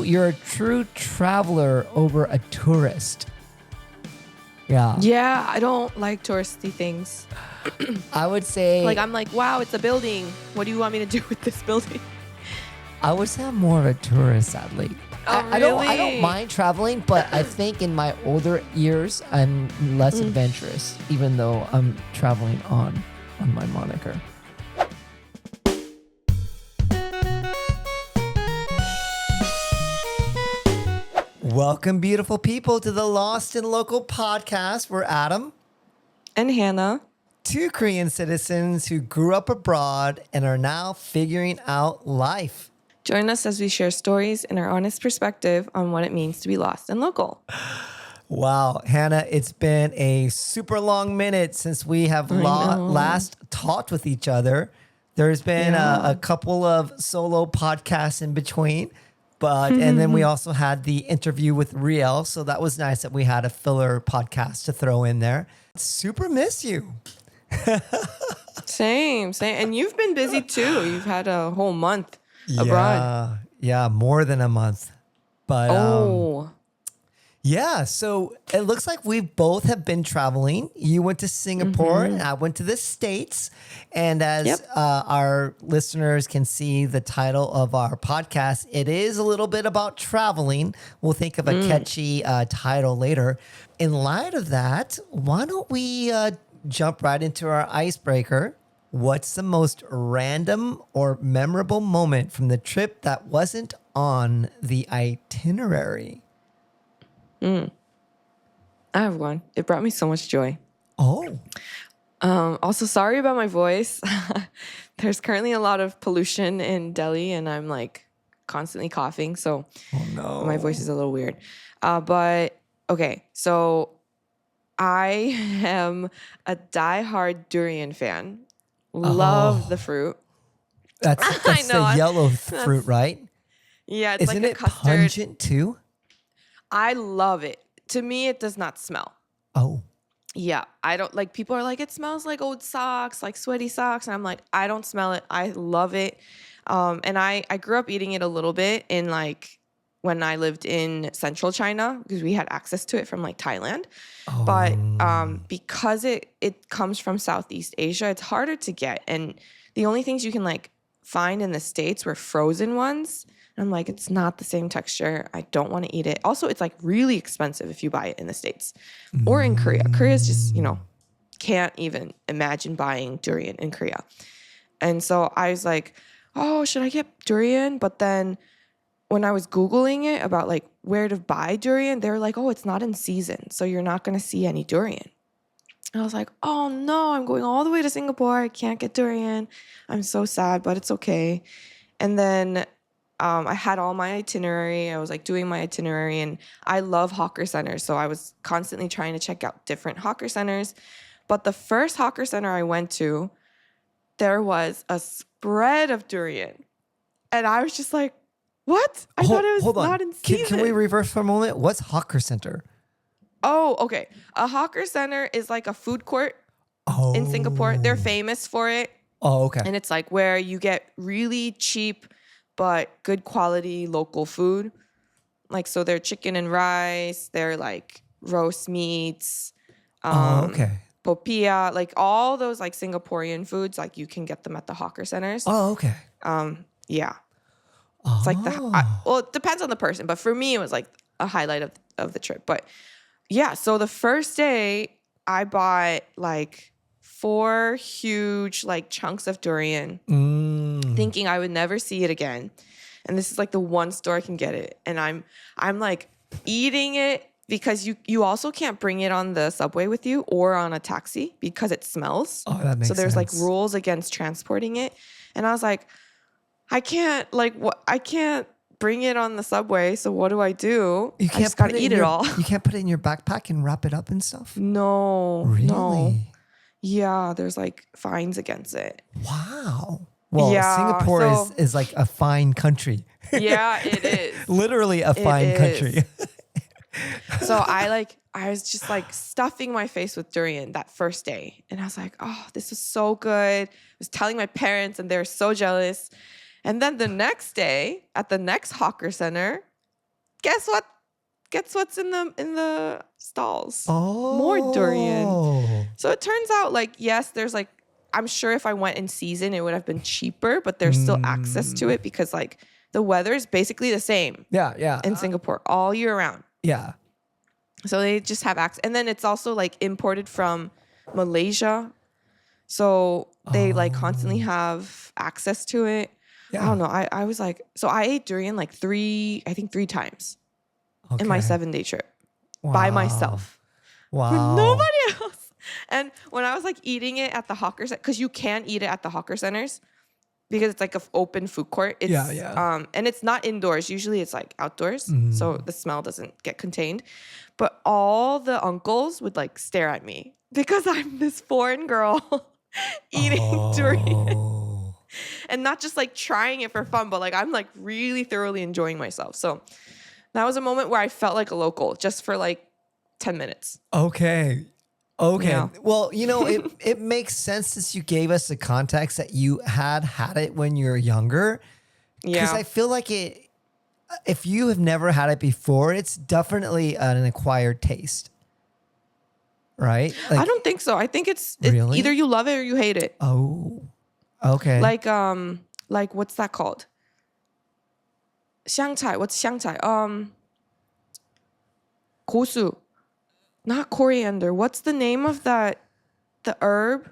you're a true traveler over a tourist. Yeah. Yeah, I don't like touristy things. I would say... Like, I'm like, wow, it's a building. What do you want me to do with this building? I would say I'm more of a tourist, sadly. Oh, I don't really? mind traveling, but I think in my older years, I'm less adventurous, even though I'm traveling on my moniker. Welcome, beautiful people, to the Lost in Local podcast. We're Adam And Hannah. two Korean citizens who grew up abroad and are now figuring out life. Join us as we share stories and our honest perspective on what it means to be lost and local. Wow, Hannah, it's been a super long minute since we have last talked with each other. There's been a couple of solo podcasts in between, but and then we also had the interview with Riel, so that was nice that we had a filler podcast to throw in there. Super miss you. Same. And you've been busy too. You've had a whole month abroad. Yeah, more than a month. But yeah, so it looks like we both have been traveling. You went to Singapore and I went to the States. And as our listeners can see the title of our podcast, it is a little bit about traveling. We'll think of a catchy title later. In light of that, why don't we jump right into our icebreaker? What's the most random or memorable moment from the trip that wasn't on the itinerary? I have one. It brought me so much joy. Oh. Also, sorry about my voice. There's currently a lot of pollution in Delhi and I'm like constantly coughing. So my voice is a little weird. But okay, so I am a diehard durian fan. Love the fruit. That's the yellow fruit, right? Yeah, it's Isn't like a it custard. pungent too? I love it. To me, it does not smell. Oh. Yeah, I don't like, people are like, it smells like old socks, like sweaty socks. And I'm like, I don't smell it. I love it. And I grew up eating it a little bit in like when I lived in central China because we had access to it from like Thailand. Oh. But because it comes from Southeast Asia, it's harder to get. And the only things you can like find in the States were frozen ones. And I'm like, it's not the same texture. I don't want to eat it. Also, it's like really expensive if you buy it in the States or in Korea. Korea's just, can't even imagine buying durian in Korea. And so I was like, oh, should I get durian? But then when I was Googling it about like where to buy durian, they were like, oh, it's not in season. So you're not going to see any durian. And I was like, oh no, I'm going all the way to Singapore. I can't get durian. I'm so sad, but it's okay. And then I had all my itinerary. I was like doing my itinerary and I love hawker centers. So I was constantly trying to check out different hawker centers. But the first hawker center I went to, there was a spread of durian. And I was just like, what? I thought it was not in season. Can we reverse for a moment? What's hawker center? Oh, okay. A hawker center is like a food court in Singapore. They're famous for it. Oh, okay. And it's like where you get really cheap but good quality local food. Like, so they're chicken and rice, they're like roast meats, popiah, like all those like Singaporean foods, like you can get them at the hawker centers. Oh, okay. Yeah. It's like it depends on the person, but for me, it was like a highlight of the trip. But yeah, so the first day I bought like 4 huge like chunks of durian, thinking I would never see it again. And this is like the one store I can get it. And I'm like eating it because you also can't bring it on the subway with you or on a taxi because it smells. Oh, that makes sense. So there's like rules against transporting it. And I was like, I can't bring it on the subway. So what do? I just gotta eat it all. You can't put it in your backpack and wrap it up and stuff? No. Really? No. Yeah, there's like fines against it. Wow. Well, Singapore is like a fine country. Yeah, it is. Literally a fine country. So I was just like stuffing my face with durian that first day. And I was like, oh, this is so good. I was telling my parents and they were so jealous. And then the next day at the next hawker center, guess what? Guess what's in the stalls? Oh. More durian. So it turns out like, yes, there's like, I'm sure if I went in season, it would have been cheaper, but there's still access to it because like the weather is basically the same Yeah. in Singapore all year round. Yeah. So they just have access. And then it's also like imported from Malaysia. So they like constantly have access to it. Yeah. I don't know. I was like, so I ate durian like three times in my 7-day trip by myself. Wow. With nobody else. And when I was like eating it at the hawker center, because you can eat it at the hawker centers because it's like an open food court. It's, and it's not indoors. Usually it's like outdoors. So the smell doesn't get contained. But all the uncles would like stare at me because I'm this foreign girl eating durian. And not just like trying it for fun, but like I'm like really thoroughly enjoying myself. So that was a moment where I felt like a local just for like 10 minutes. Okay. Yeah. Well, you know, it makes sense since you gave us the context that you had it when you were younger. Because I feel like if you have never had it before, it's definitely an acquired taste. Right? Like, I don't think so. I think it's Really? either you love it or you hate it. Oh, okay. Like what's that called? 香菜. What's 香菜? 胡椒. Not coriander. What's the name of the herb?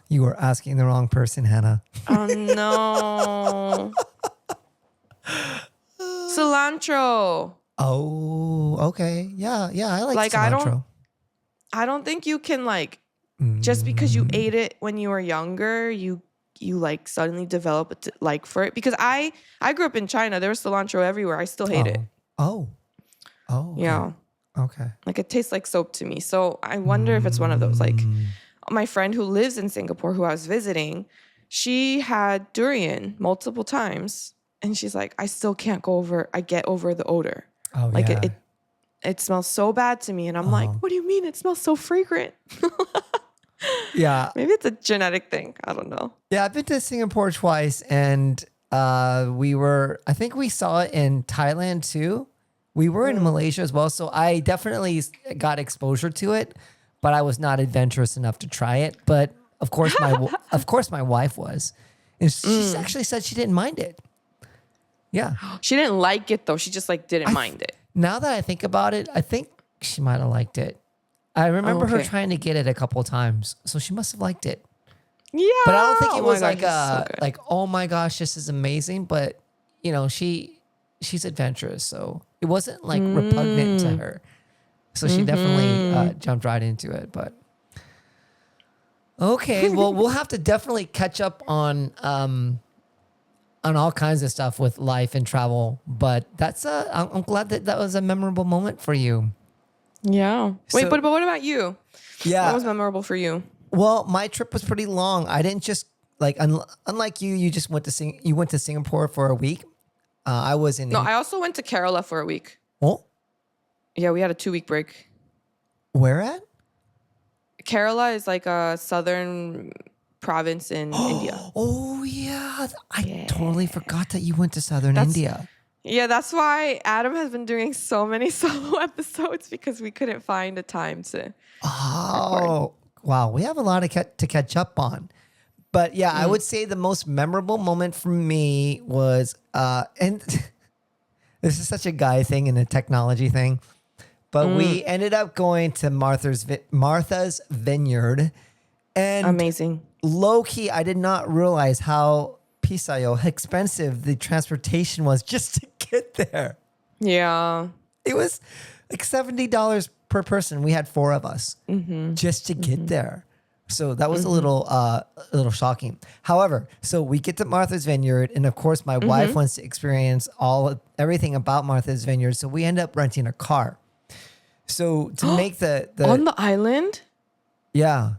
You were asking the wrong person, Hannah. Oh no. Cilantro. Oh, okay. Yeah, I like cilantro. I don't think you can like just because you ate it when you were younger, you like suddenly develop a like for it. Because I grew up in China. There was cilantro everywhere. I still hate it. Oh. Okay. Yeah. Okay. Like it tastes like soap to me. So I wonder if it's one of those. Like my friend who lives in Singapore, who I was visiting, she had durian multiple times, and she's like, I still can't get over the odor. Oh, like yeah. it smells so bad to me, and I'm like, what do you mean? It smells so fragrant. Yeah. Maybe it's a genetic thing. I don't know. Yeah, I've been to Singapore twice, and I think we saw it in Thailand too. We were in Malaysia as well, so I definitely got exposure to it, but I was not adventurous enough to try it. But of course, my wife was, and she actually said she didn't mind it. Yeah, She didn't like it though. She just like didn't mind it. now that I think about it, I think she might have liked it. I remember her Okay. trying to get it a couple of times, so she must have liked it. Yeah. But I don't think it Oh my was God, like he's so good. like, oh my gosh, this is amazing. But you know, she's adventurous, so it wasn't like repugnant to her. So she definitely jumped right into it. But okay, well, we'll have to definitely catch up on all kinds of stuff with life and travel. But I'm glad that was a memorable moment for you. Yeah. Wait, So- but what about you? Yeah. What was memorable for you? Well, my trip was pretty long. I didn't just like unlike you. You just went to Singapore for a week. I was in. No, I also went to Kerala for a week. Oh, Yeah, we had a 2-week break. where at? Kerala is like a southern province in India. Oh yeah, I totally forgot that you went to southern India. Yeah, that's why Adam has been doing so many solo episodes because we couldn't find a time to. Oh wow, we have a lot to catch up on. But yeah, I would say the most memorable moment for me was, and this is such a guy thing and a technology thing, but we ended up going to Martha's Vineyard, and Amazing. low key, I did not realize how expensive the transportation was just to get there. Yeah. It was like $70 per person. We had 4 of us just to get there. So that was a little shocking. However, so we get to Martha's Vineyard, and of course, my wife wants to experience everything about Martha's Vineyard. So we end up renting a car. So to make the On the island, yeah,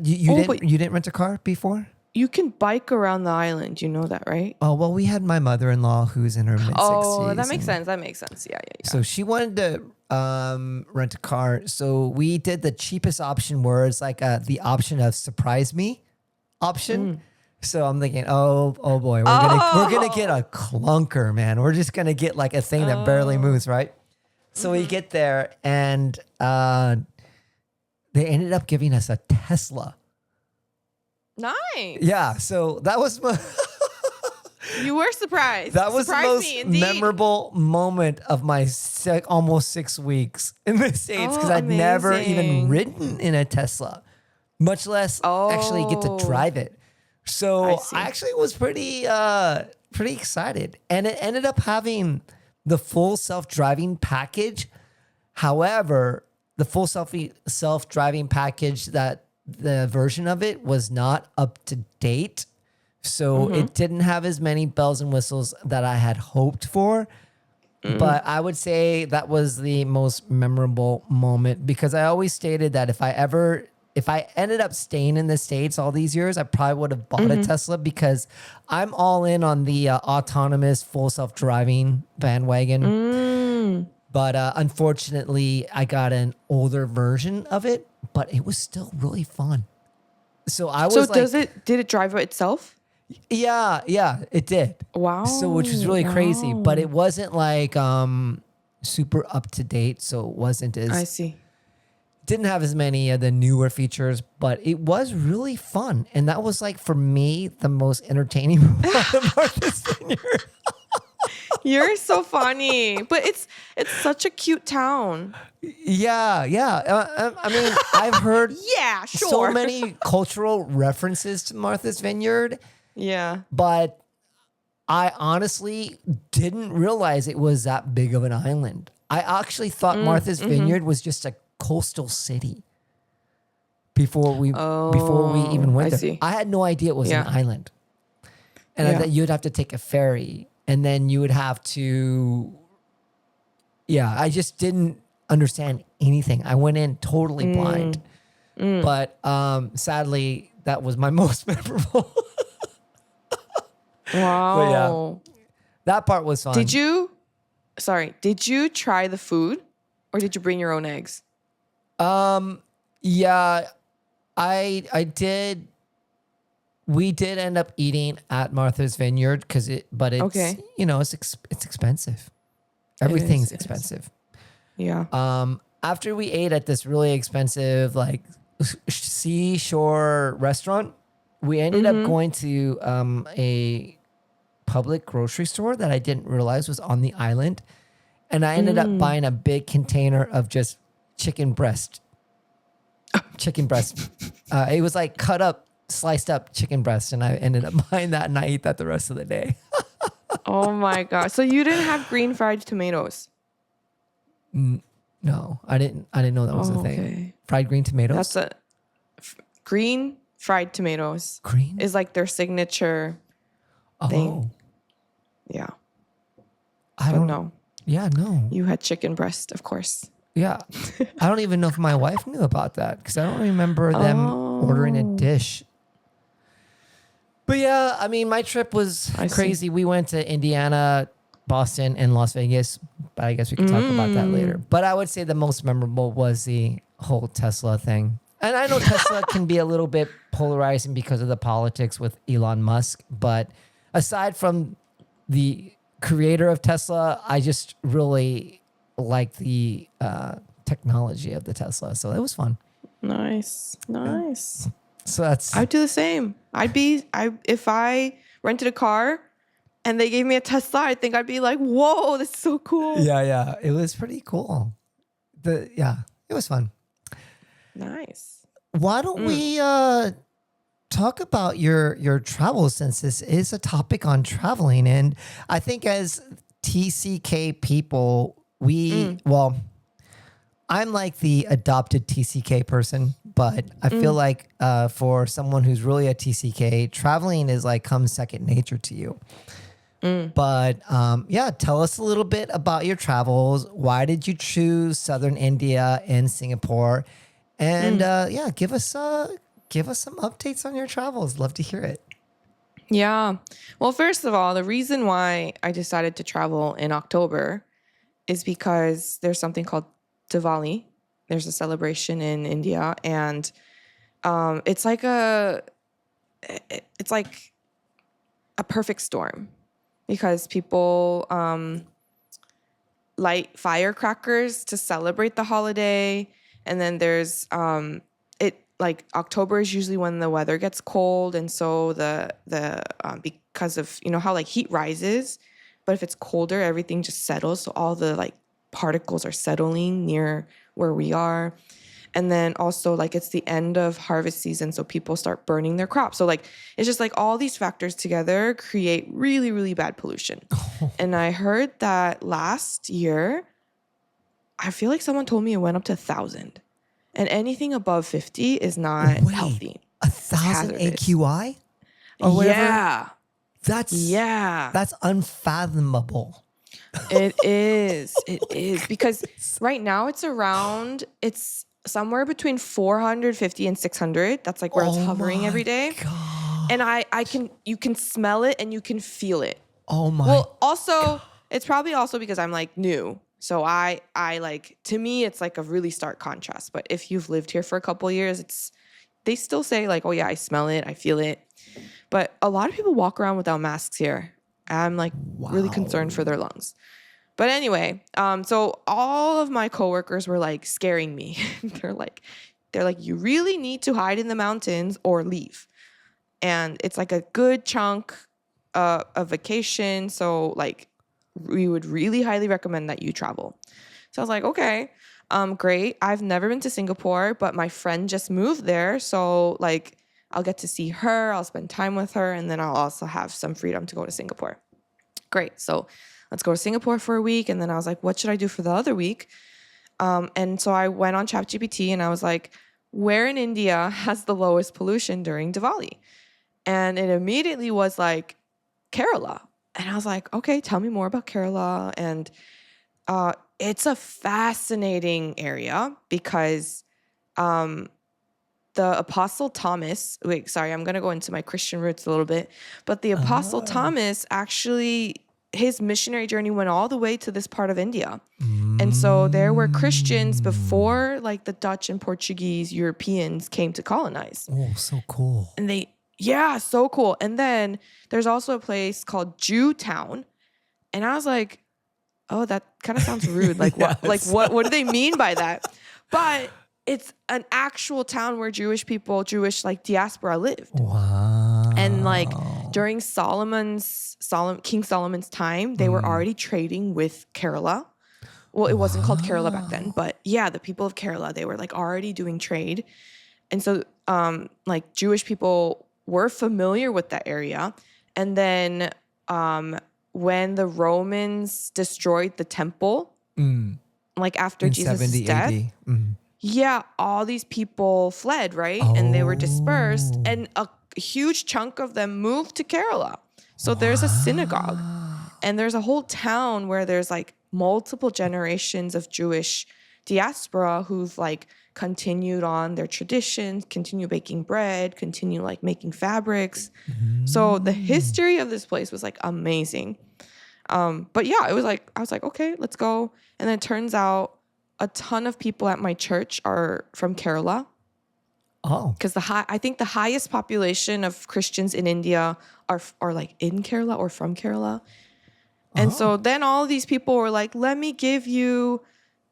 you but- didn't rent a car before? you can bike around the island. You know that, right? Oh well, we had my mother-in-law who's in her mid-60s. Oh, that makes sense. That makes sense. Yeah. So she wanted to rent a car. So we did the cheapest option where it's like the option of surprise me option. So I'm thinking, oh boy, we're gonna get a clunker, man. We're just gonna get like a thing that barely moves, right? So we get there, and they ended up giving us a Tesla. Nice. Yeah, so that was You were surprised. that was Surprised the most me, indeed. memorable moment of my almost 6 weeks in the States, because I'd never even amazing. ridden in a Tesla, much less actually get to drive it. So see. I actually was pretty excited, and it ended up having the full self-driving package. However, the full self-driving package, that the version of it was not up to date. So it didn't have as many bells and whistles that I had hoped for. But I would say that was the most memorable moment, because I always stated that if I ended up staying in the States all these years, I probably would have bought a Tesla, because I'm all in on the autonomous full self-driving bandwagon. But unfortunately, I got an older version of it, but it was still really fun. So I was did it drive itself? Yeah, it did. Wow. So which is really crazy, but it wasn't like super up to date, so it wasn't as I see. didn't have as many of the newer features, but it was really fun. And that was like, for me, the most entertaining part of Martha's Vineyard. You're so funny. But it's such a cute town. Yeah. I mean, I've heard Yeah, sure. so many cultural references to Martha's Vineyard, Yeah. but I honestly didn't realize it was that big of an island. I actually thought Martha's Vineyard was just a coastal city before we even went there. see. I had no idea it was an island, and I thought you'd have to take a ferry, and then you would have to. Yeah, I just didn't understand anything. I went in totally blind, but sadly, that was my most memorable. Wow. But that part was fun. Did you try the food, or did you bring your own eggs? Yeah, I did. We did end up eating at Martha's Vineyard, but it's Okay. it's expensive. Everything's it is. expensive. Yeah. After we ate at this really expensive like seashore restaurant, we ended up going to a public grocery store that I didn't realize was on the island, and I ended up buying a big container of just chicken breast. It was like cut up, sliced up chicken breast, and I ended up buying that, and I ate that the rest of the day. Oh my God. So you didn't have green fried tomatoes? No, I didn't know that was a thing. Okay. Fried green tomatoes. That's green fried tomatoes. Green is like their signature thing. Yeah. I don't know. Yeah, no. You had chicken breast, of course. Yeah. I don't even know if my wife knew about that, because I don't remember them ordering a dish. But yeah, I mean, my trip was crazy. We went to Indiana, Boston, and Las Vegas, but I guess we can talk about that later. But I would say the most memorable was the whole Tesla thing. And I know Tesla can be a little bit polarizing because of the politics with Elon Musk, but aside from the creator of Tesla, I just really like the technology of the Tesla. So it was fun. Nice. So that's... I'd do the same. If I rented a car and they gave me a Tesla, I think I'd be like, whoa, this is so cool. Yeah. It was pretty cool. It was fun. Nice. Why don't we talk about your travels, since this is a topic on traveling? And I think as TCK people, I'm like the adopted TCK person, but I feel like for someone who's really a TCK, traveling is like comes second nature to you. But tell us a little bit about your travels. Why did you choose Southern India and Singapore? And give us some updates on your travels. Love to hear it. Yeah. Well, first of all, the reason why I decided to travel in October is because there's something called Diwali. There's a celebration in India, and it's like a perfect storm because people light firecrackers to celebrate the holiday. And then there's like October is usually when the weather gets cold, and so the because of how like heat rises, but if it's colder, everything just settles. So all the like particles are settling near where we are. And then also like it's the end of harvest season, so people start burning their crops. So like it's just like all these factors together create really, really bad pollution. And I heard that last year, I feel like someone told me it went up to 1,000. And anything above 50 is not healthy. 1,000 AQI? Or whatever? Yeah. That's unfathomable. It is. It is. Because right now it's somewhere between 450 and 600. That's like where it's hovering every day. God. And you can smell it and you can feel it. Oh my. Well, also, it's probably also because I'm like new. So I like, to me, it's like a really stark contrast. But if you've lived here for a couple of years, they still say like, oh yeah, I smell it, I feel it. But a lot of people walk around without masks here. I'm like really concerned for their lungs. But anyway, so all of my coworkers were like scaring me. They're like, you really need to hide in the mountains or leave. And it's like a good chunk of vacation. So like, we would really highly recommend that you travel. So I was like, okay, great. I've never been to Singapore, but my friend just moved there. So like, I'll get to see her. I'll spend time with her. And then I'll also have some freedom to go to Singapore. Great. So let's go to Singapore for a week. And then I was like, what should I do for the other week? And so I went on ChatGPT and I was like, where in India has the lowest pollution during Diwali? And it immediately was like Kerala. And I was like, okay, tell me more about Kerala. And it's a fascinating area because the Apostle Thomas, I'm going to go into my Christian roots a little bit, but the Apostle Thomas actually, his missionary journey went all the way to this part of India. And so there were Christians before like the Dutch and Portuguese Europeans came to colonize. Oh, so cool. And yeah, so cool. And then there's also a place called Jewtown. And I was like, oh, that kind of sounds rude. Like, yes. what do they mean by that? But it's an actual town where Jewish like diaspora lived. Wow. And like during King Solomon's time, they were already trading with Kerala. Well, it wasn't called Kerala back then, but yeah, the people of Kerala, they were like already doing trade. And so like Jewish people were familiar with that area. And then when the Romans destroyed the temple, like after Jesus' death, yeah, all these people fled, right? And they were dispersed. And a huge chunk of them moved to Kerala. So there's a synagogue. And there's a whole town where there's like multiple generations of Jewish diaspora who've like continued on their traditions, continue baking bread, continue like making fabrics. So the history of this place was like amazing. But yeah, I was like, okay, let's go. And then it turns out a ton of people at my church are from Kerala. Oh, because I think the highest population of Christians in India are like in Kerala or from Kerala. And so then all of these people were like, let me give you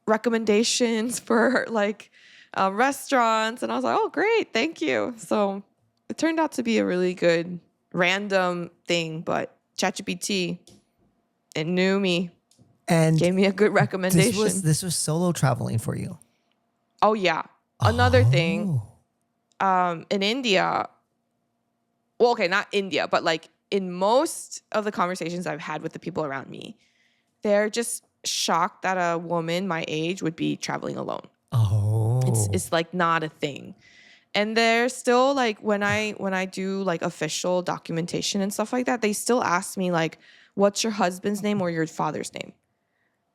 recommendations for like restaurants. And I was like, oh, great. Thank you. So it turned out to be a really good random thing, but ChatGPT, it knew me and gave me a good recommendation. This was solo traveling for you. Oh yeah. Another thing, in India, well, okay, not India, but like in most of the conversations I've had with the people around me, they're just shocked that a woman my age would be traveling alone. Oh, it's like not a thing. And they're still like, when I do like official documentation and stuff like that, they still ask me like, what's your husband's name or your father's name?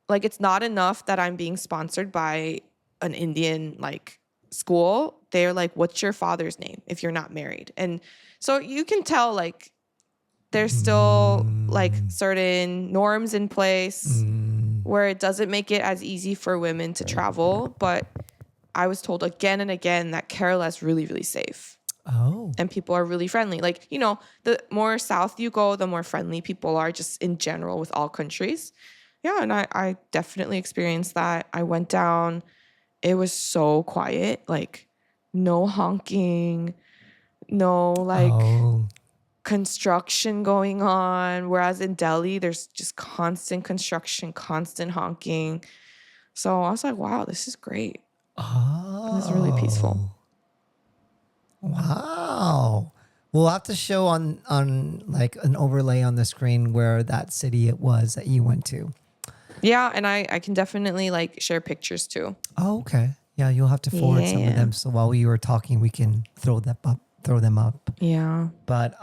Like, it's not enough that I'm being sponsored by an Indian like school. They're like, what's your father's name if you're not married? And so you can tell like there's still like certain norms in place where it doesn't make it as easy for women to travel. But I was told again and again that Kerala is really, really safe. Oh. And people are really friendly. Like, you know, the more south you go, the more friendly people are just in general with all countries. Yeah, and I definitely experienced that. I went down. It was so quiet, like no honking, no like Oh. construction going on. Whereas in Delhi, there's just constant construction, constant honking. So I was like, wow, this is great. It was really peaceful. Oh. Wow. We'll have to show on like an overlay on the screen where that city it was that you went to. Yeah, and I can definitely like share pictures too. Oh, okay. Yeah, you'll have to forward some of Yeah. them. So while we were talking, we can throw them up. Yeah. But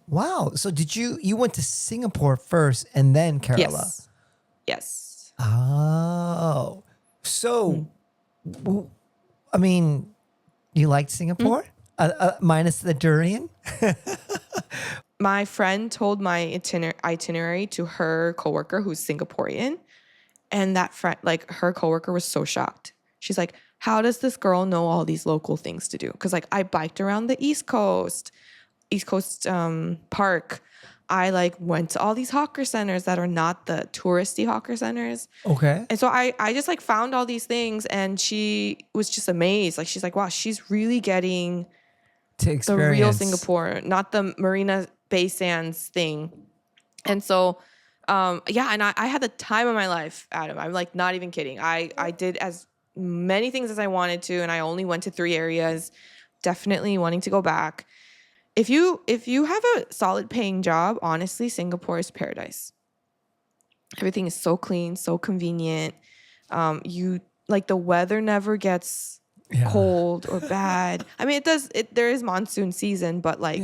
wow. So did you went to Singapore first and then Kerala? Yes. Yes. Oh. So I mean, you liked Singapore? Minus the durian? My friend told my itinerary to her coworker who's Singaporean, and that friend, like her coworker, was so shocked. She's like, "How does this girl know all these local things to do?" Because like I biked around the East Coast Park. I like went to all these hawker centers that are not the touristy hawker centers. Okay. And so I just like found all these things, and she was just amazed. Like she's like, "Wow, she's really getting To the real experience. Singapore, not the Marina Bay Sands thing." And so, yeah, and I had the time of my life, Adam. I'm like not even kidding. I did as many things as I wanted to, and I only went to 3 areas. Definitely wanting to go back. If you have a solid paying job, honestly, Singapore is paradise. Everything is so clean, so convenient. You like the weather never gets cold or bad. I mean, there is monsoon season, but like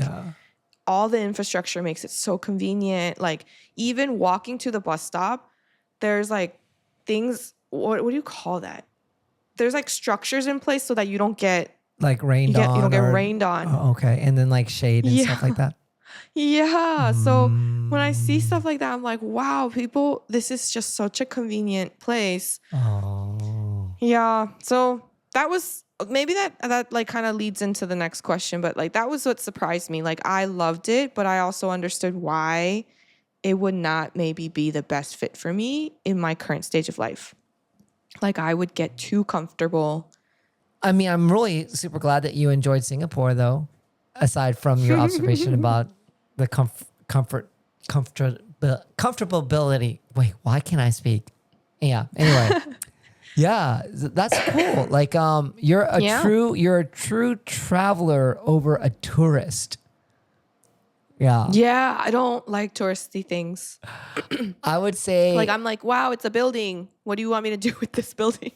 all the infrastructure makes it so convenient. Like even walking to the bus stop, there's like things, what do you call that? There's like structures in place so that you don't get Like rained on. you don't get rained on. Oh, okay. And then like shade and stuff like that. Yeah. So when I see stuff like that, I'm like, wow, people, this is just such a convenient place. Oh. Yeah. So that was maybe that like kind of leads into the next question, but like that was what surprised me. Like I loved it, but I also understood why it would not maybe be the best fit for me in my current stage of life. Like I would get too comfortable. I mean, I'm really super glad that you enjoyed Singapore, though. Aside from your observation about the comfortability. Wait, why can't I speak? Yeah. Anyway, yeah, that's cool. Like, you're a true traveler over a tourist. Yeah. Yeah, I don't like touristy things. I would say, Like I'm like, wow, it's a building. What do you want me to do with this building?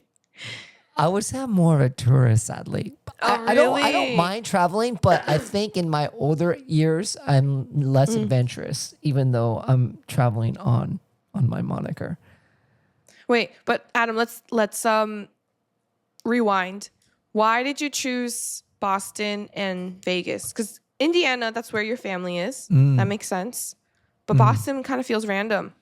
I would say I'm more of a tourist, sadly. Oh, I don't really? mind traveling, but I think in my older years, I'm less adventurous, even though I'm traveling on my moniker. Wait, but Adam, let's rewind. Why did you choose Boston and Vegas? Because Indiana, that's where your family is. That makes sense. But Boston kind of feels random.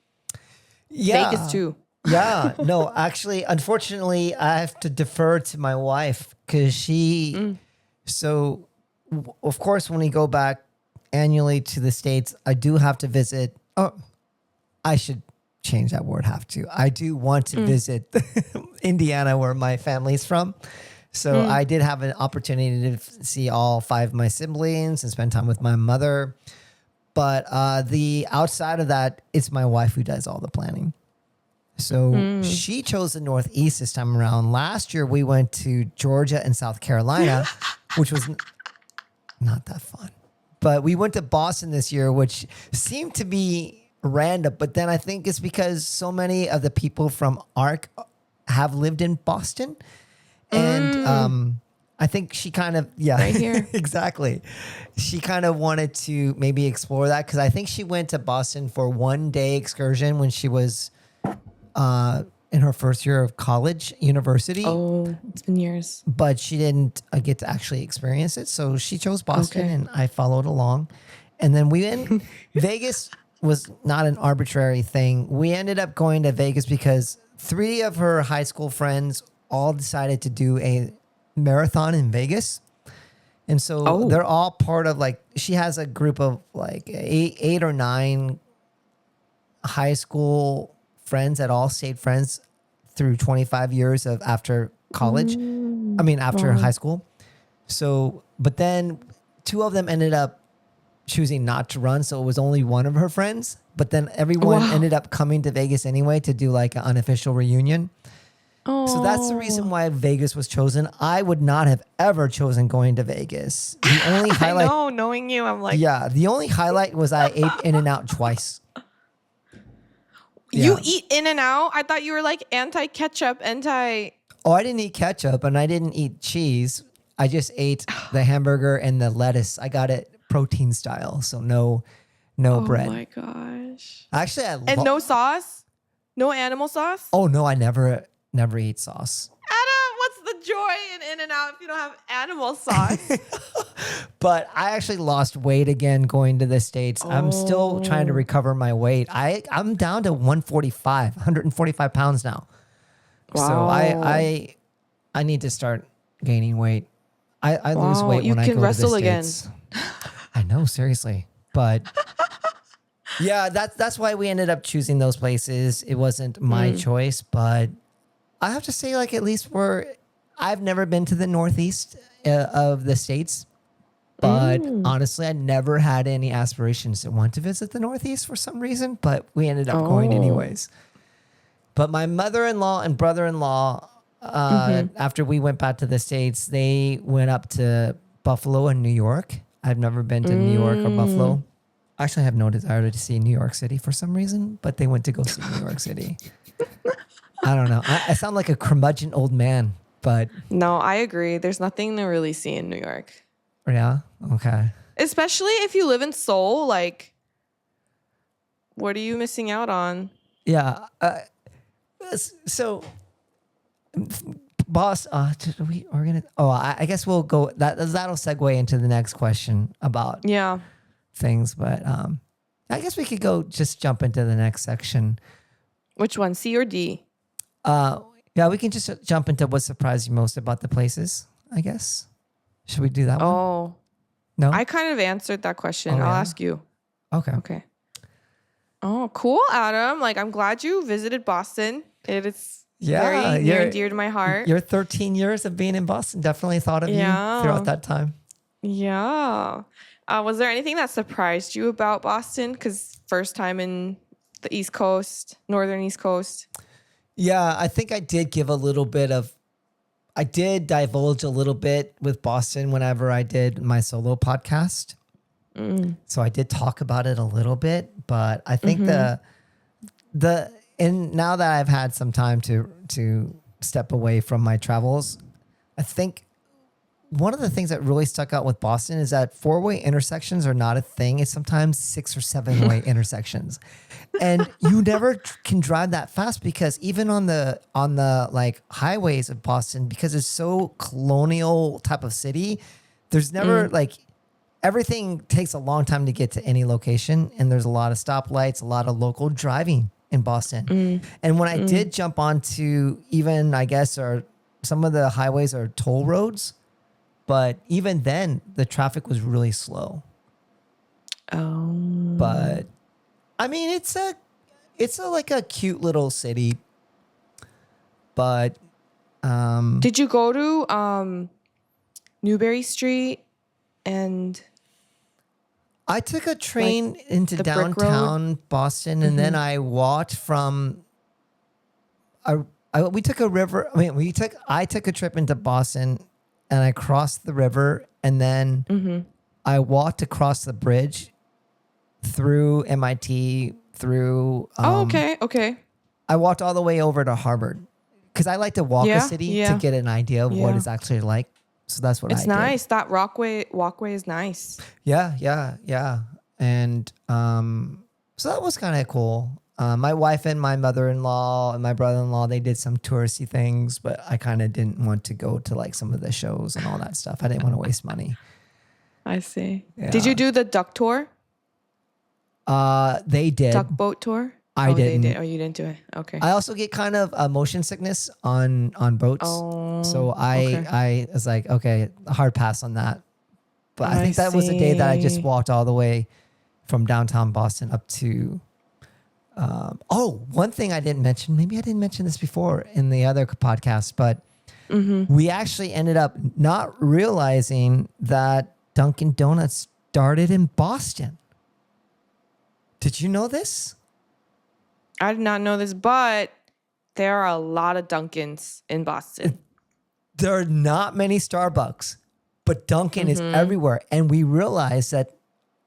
Yeah. Vegas too. Yeah, no, actually, unfortunately, I have to defer to my wife because of course, when we go back annually to the States, I do have to visit. Oh, I should change that word, have to. I do want to visit Indiana, where my family's from. So I did have an opportunity to see all 5 of my siblings and spend time with my mother. But the outside of that, it's my wife who does all the planning. So she chose the Northeast this time around. Last year, we went to Georgia and South Carolina, which was not that fun. But we went to Boston this year, which seemed to be random. But then I think it's because so many of the people from ARC have lived in Boston. And I think she kind of, Right here. exactly. She kind of wanted to maybe explore that because I think she went to Boston for 1-day excursion when she was in her first year of university. Oh, it's been years. But she didn't get to actually experience it. So she chose Boston and I followed along. And then Vegas was not an arbitrary thing. We ended up going to Vegas because 3 of her high school friends all decided to do a marathon in Vegas. And so Oh. they're all part of like, she has a group of like eight or nine high school friends that all stayed friends through 25 years of after college. I mean, after high school. So, but then two of them ended up choosing not to run. So it was only one of her friends, but then everyone ended up coming to Vegas anyway to do like an unofficial reunion. So that's the reason why Vegas was chosen. I would not have ever chosen going to Vegas. The only highlight, I know, knowing you, I'm like, yeah, the only highlight was I ate In-N-Out twice. you Yeah. eat In-N-Out? I thought you were like anti-ketchup, Oh, I didn't eat ketchup and I didn't eat cheese. I just ate the hamburger and the lettuce. I got it protein style, so no bread. Oh my gosh. Actually, And no sauce? No animal sauce? Oh no, I never eat sauce. Adam, what's the joy in In-N-Out if you don't have animal sauce? But I actually lost weight again going to the States. I'm still trying to recover my weight. I'm down to 145 pounds now. Wow. So I need to start gaining weight. I lose weight you when I can go wrestle to the again. States. I know, seriously. But yeah, that's why we ended up choosing those places. It wasn't my choice, but I have to say, like, at least I've never been to the Northeast of the States, but honestly, I never had any aspirations to want to visit the Northeast for some reason, but we ended up going anyways. But my mother-in-law and brother-in-law, after we went back to the States, they went up to Buffalo and New York. I've never been to New York or Buffalo. Actually, I have no desire to see New York City for some reason, but they went to go see New York City. I don't know. I sound like a curmudgeon old man, but... No, I agree. There's nothing to really see in New York. Yeah? Okay. Especially if you live in Seoul, like, what are you missing out on? Yeah. So, boss, I guess we'll go, that'll segue into the next question about things, but I guess we could just jump into the next section. Which one, C or D? Yeah, we can just jump into what surprised you most about the places, I guess. Should we do that one? Oh. No? I kind of answered that question. Oh, I'll yeah? ask you. Okay. Oh, cool, Adam. Like, I'm glad you visited Boston. It is very near and dear to my heart. Your 13 years of being in Boston, definitely thought of you throughout that time. Yeah. Was there anything that surprised you about Boston? Because first time in the East Coast, Northern East Coast. Yeah, I think I did divulge a little bit with Boston whenever I did my solo podcast. So I did talk about it a little bit, but I think and now that I've had some time to step away from my travels, I think one of the things that really stuck out with Boston is that 4-way intersections are not a thing. It's sometimes 6 or 7-way intersections. And you never can drive that fast because even on the like highways of Boston, because it's so colonial type of city, there's never like everything takes a long time to get to any location. And there's a lot of stoplights, a lot of local driving in Boston. And when I did jump onto even, I guess, or some of the highways are toll roads, but even then the traffic was really slow. But I mean, it's a like a cute little city, but did you go to Newberry Street and I took a train into the Brick downtown Boston, and then I walked from we took a river. I took a trip into Boston, and I crossed the river, and then I walked across the bridge through MIT, through. Okay. I walked all the way over to Harvard because I like to walk a city to get an idea of what it's actually like. So that's what I did. It's nice. That walkway is nice. Yeah. And so that was kind of cool. My wife and my mother-in-law and my brother-in-law, they did some touristy things, but I kind of didn't want to go to like some of the shows and all that stuff. I didn't want to waste money. I see. Yeah. Did you do the duck tour? They did. Duck boat tour? I didn't. They did. Oh, you didn't do it. Okay. I also get kind of motion sickness on boats. Oh, So I was like, okay, a hard pass on that. But I think that was the day that I just walked all the way from downtown Boston up to. One thing I didn't mention. Maybe I didn't mention this before in the other podcast, but we actually ended up not realizing that Dunkin' Donuts started in Boston. Did you know this? I did not know this, but there are a lot of Dunkins in Boston. There are not many Starbucks, but Dunkin' is everywhere. And we realized that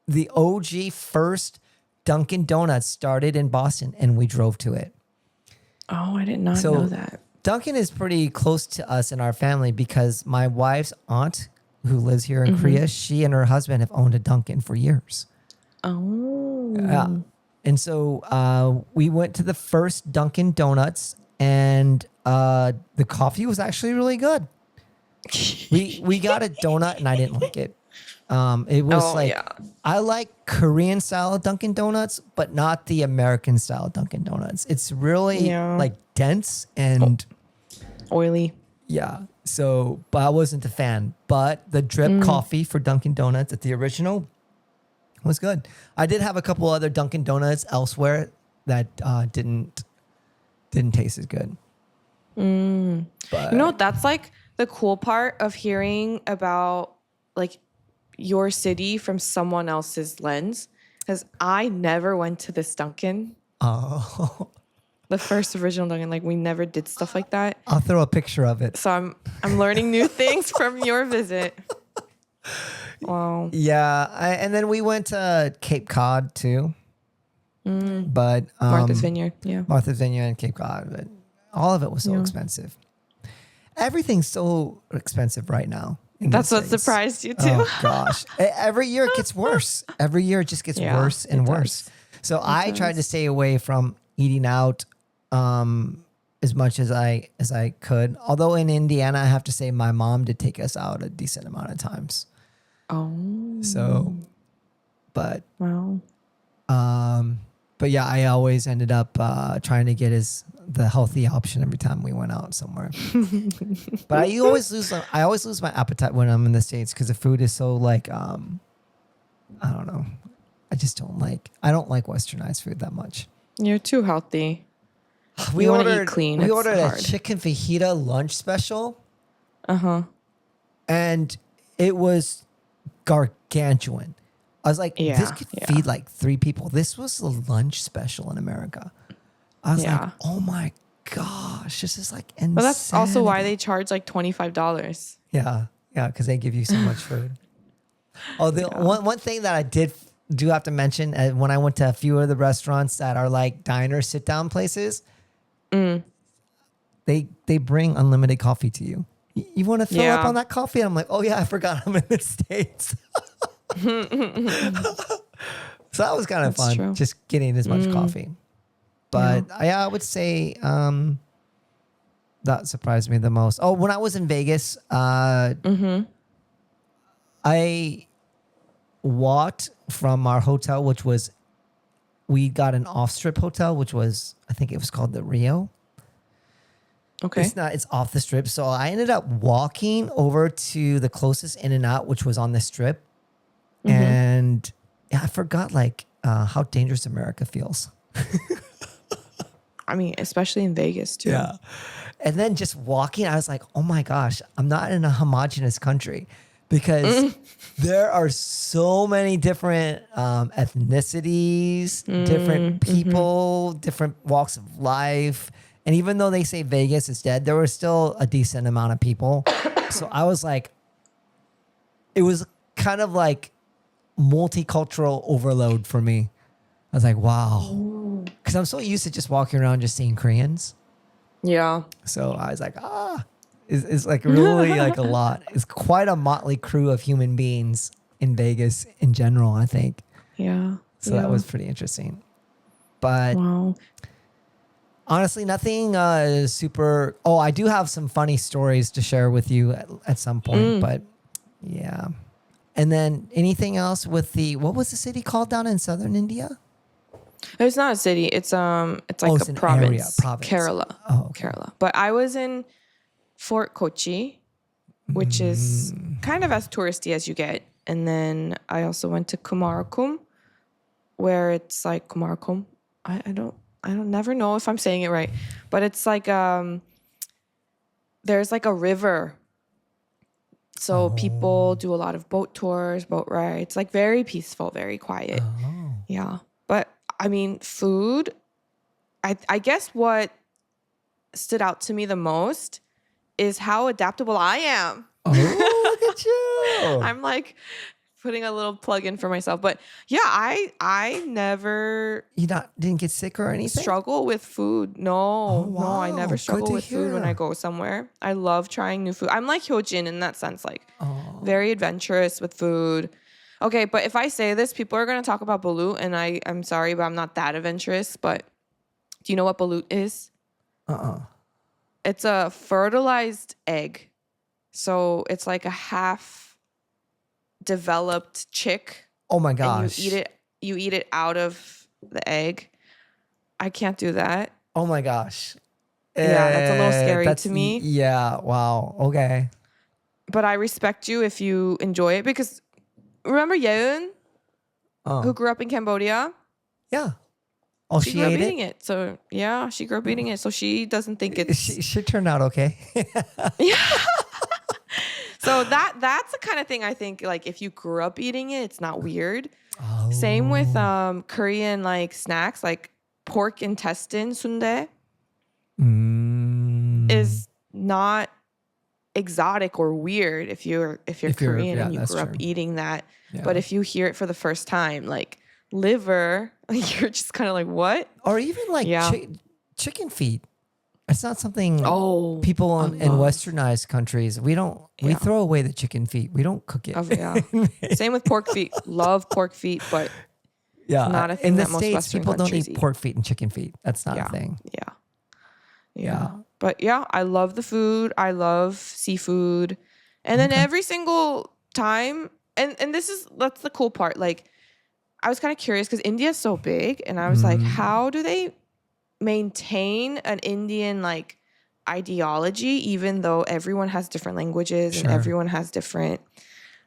the OG first Dunkin' Donuts started in Boston, and we drove to it. Oh, I did not know that. Dunkin' is pretty close to us in our family because my wife's aunt, who lives here in Korea, she and her husband have owned a Dunkin' for years. Oh. Yeah. And so we went to the first Dunkin' Donuts, and the coffee was actually really good. We got a donut, and I didn't like it. It was I like Korean style Dunkin' Donuts, but not the American style Dunkin' Donuts. It's really like dense and oily. Yeah. So, but I wasn't a fan. But the drip coffee for Dunkin' Donuts at the original was good. I did have a couple other Dunkin' Donuts elsewhere that didn't taste as good. But That's like the cool part of hearing about like your city from someone else's lens, because I never went to this Dunkin'. Oh. The first original Dunkin', like we never did stuff like that. I'll throw a picture of it. So I'm learning new things from your visit. Wow. Yeah, and then we went to Cape Cod too. But Martha's Vineyard, yeah. Martha's Vineyard and Cape Cod, but all of it was so expensive. Everything's so expensive right now. That's what surprised you too. Oh gosh. Every year it gets worse. Every year it just gets worse and worse. So I tried to stay away from eating out as much as I could. Although in Indiana, I have to say my mom did take us out a decent amount of times. Oh. So, but wow. But yeah, I always ended up trying to get the healthy option every time we went out somewhere. But I always lose my appetite when I'm in the States because the food is so like I don't know. I don't like westernized food that much. You're too healthy. We you ordered eat clean. We it's ordered hard. a chicken fajita lunch special. And it was gargantuan. I was like, this could feed like 3 people. This was the lunch special in America. I was like, oh my gosh, this is like insane. But that's also why they charge like $25. Yeah, because they give you so much food. Oh, one thing that I do have to mention when I went to a few of the restaurants that are like diner sit down places, they bring unlimited coffee to you. You want to fill up on that coffee? And I'm like, oh yeah, I forgot I'm in the States. So that was kind of fun, true. just getting as much coffee. But I would say that surprised me the most. Oh, when I was in Vegas, I walked from our hotel, we got an off-strip hotel, which was, I think it was called the Rio. Okay. It's off the strip. So I ended up walking over to the closest In-N-Out, which was on the strip. And I forgot how dangerous America feels. I mean, especially in Vegas too. Yeah. And then just walking, I was like, oh my gosh, I'm not in a homogenous country because there are so many different ethnicities, different people, different walks of life. And even though they say Vegas is dead, there was still a decent amount of people. So I was like, it was kind of like multicultural overload for me. I was like, wow. Because I'm so used to just walking around just seeing Koreans. Yeah. So I was like, it's like really like a lot. It's quite a motley crew of human beings in Vegas in general, I think. Yeah. So that was pretty interesting. But honestly, nothing super. Oh, I do have some funny stories to share with you at some point, but yeah. And then anything else with what was the city called down in southern India? It's not a city. It's like it's a an province. area, province. Kerala. Oh, okay. Kerala. But I was in Fort Kochi, which is kind of as touristy as you get. And then I also went to Kumarakum, where it's like Kumarakum. I don't never know if I'm saying it right, but it's like there's like a river. So people do a lot of boat tours, boat rides, like very peaceful, very quiet. Oh. Yeah. But I mean, food, I guess what stood out to me the most is how adaptable I am. Oh, look at you. I'm like putting a little plug in for myself. But yeah, I never Didn't get sick or anything? struggle with food. No, Oh, no, I wow. never Good struggle to with food when hear. I go somewhere. I love trying new food. I'm like Hyojin in that sense, like Oh. very adventurous with food. Okay, but if I say this, people are gonna talk about balut, and I'm sorry, but I'm not that adventurous. But do you know what balut is? It's a fertilized egg. So it's like a half developed chick. Oh my And gosh. you eat it out of the egg. I can't do that. Oh my gosh. Yeah, that's a little scary That's to me. Yeah. Wow. Okay. But I respect you if you enjoy it, because remember Yeun, who grew up in Cambodia? Yeah. Oh, She she grew up ate eating it? it. So yeah, she grew up eating it. So she doesn't think it's She turned out okay. so that's the kind of thing I think, like, if you grew up eating it, it's not weird. Oh. Same with Korean like snacks, like pork intestine sundae is not exotic or weird if you're Korean and you that's grew up true. eating that. Yeah. But if you hear it for the first time, like liver, you're just kind of like, what? Or even like Yeah. chicken feet. It's not something Oh, people I in love- westernized countries, we throw away the chicken feet. We don't cook it. Oh, yeah. Same with pork feet. Love pork feet, but Yeah. not a thing in the that most States, Western people don't countries eat eat. pork feet and chicken feet. That's not yeah. a thing. Yeah. But yeah, I love the food. I love seafood. And then every single time, and that's the cool part. Like, I was kind of curious because India is so big, and I was like, how do they maintain an Indian like ideology, even though everyone has different languages and everyone has different